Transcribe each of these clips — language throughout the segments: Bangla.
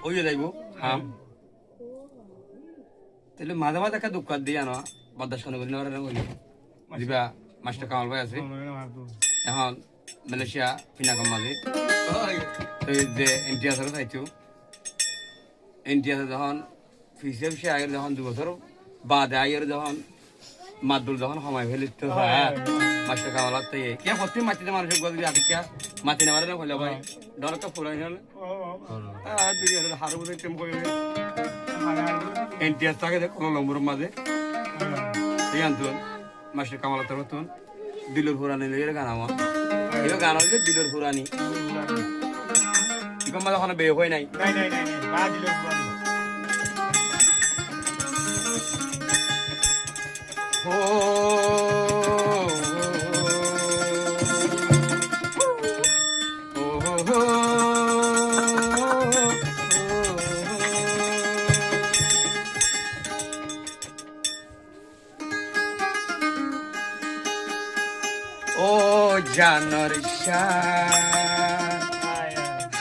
ওই যাইব হাম তাহলে মাঝে মাঝে একটা দুঃখ দিয়ে আনো বদাসনে বলি না বলি দিবা মাস্টার কামাল ভাই আছে এখন মালয়েশিয়া পিনাকম মাঝে যে এনটিআর চাইছো এনটিআর যখন ফিসে ফিসে আগের যখন 2 বছর বাদে আগের যখন মাদুর যখন সময় ফেলি তো মাস্টার কামাল তো কে প্রতি মাটিতে মানুষের গদি আগে কে মাটি নেওয়ার না হইলো ভাই ডর তো ফুরাই হল দুই হার বুঝে টেম করে এনটিআর থাকে কোনো নম্বর মাঝে এই আন্তন মাস্টার কামাল তোর তুন দিলুর ফুরানি লইয়ের গান আমার এই গান হচ্ছে দিলুর ফুরানি কি কম যখন বে হয় নাই বা দিলুর ফুরানি ও জানর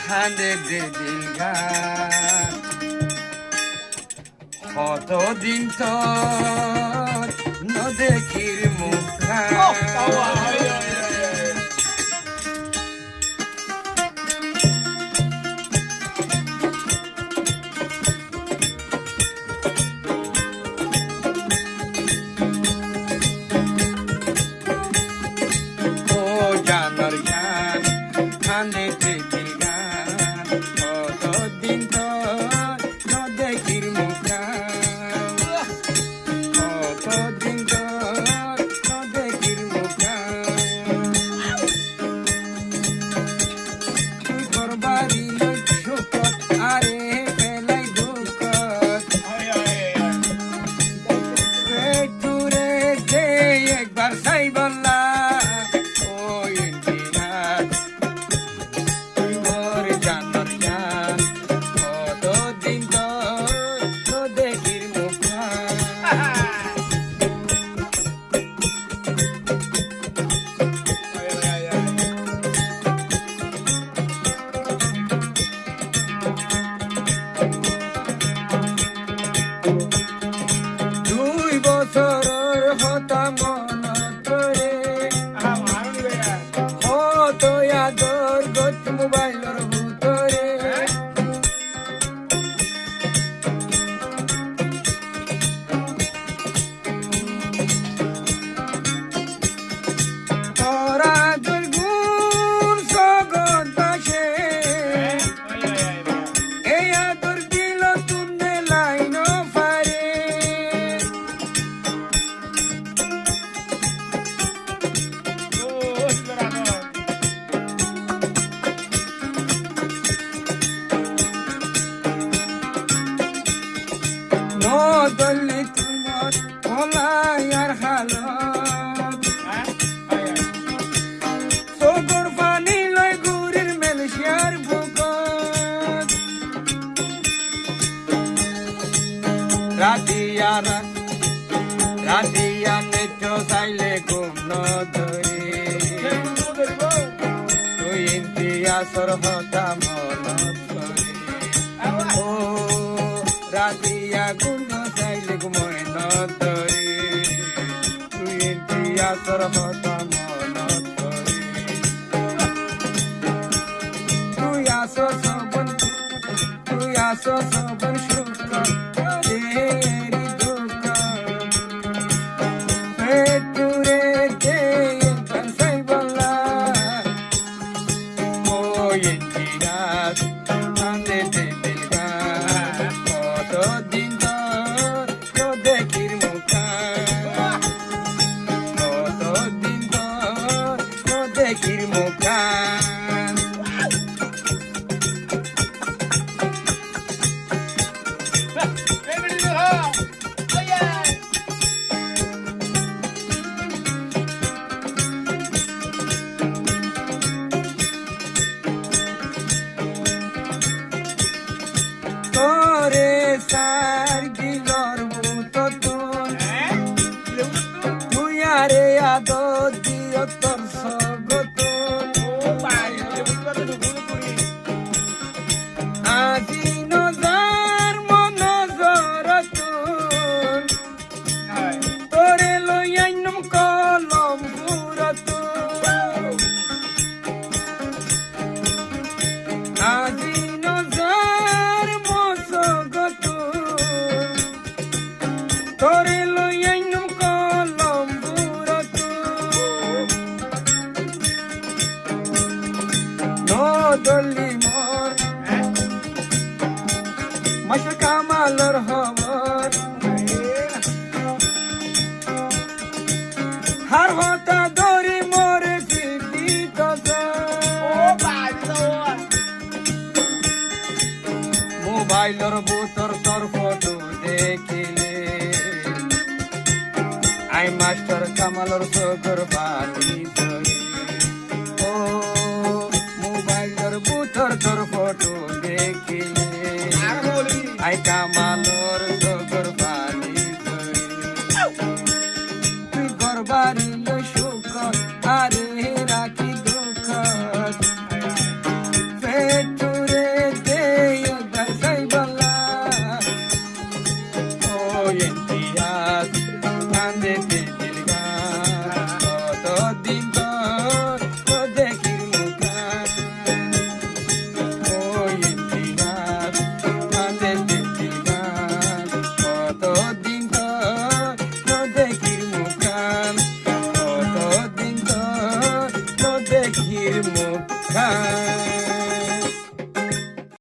হাঁদে দিল গা কতদিন তো নদেখির মুখা বললে তোমার ভোলায়ার হালত সগর পানি লয় গুড়ির মেলশিয়ার বুকত রাতিয়া নেত্র চাইলে ঘুম নধরে তুই ইন্তিয়াসর হতা মনত করে ও রাতিয়া গুণ চাইলে ঘুময় নধরে তুই ইন্তিয়াসর হতা মনত করে তুই আসো সবন শুক্র Adi মাস্টার কামালর খবর হার হতা দরি মোরে ফিটি মোবাইলর বুতর তোর ফটো দেখিলে আই মাস্টার কামালর চোখর পানি ধরে ও মোবাইলর বুতর তোর ফটো দেখিলে আই কামাল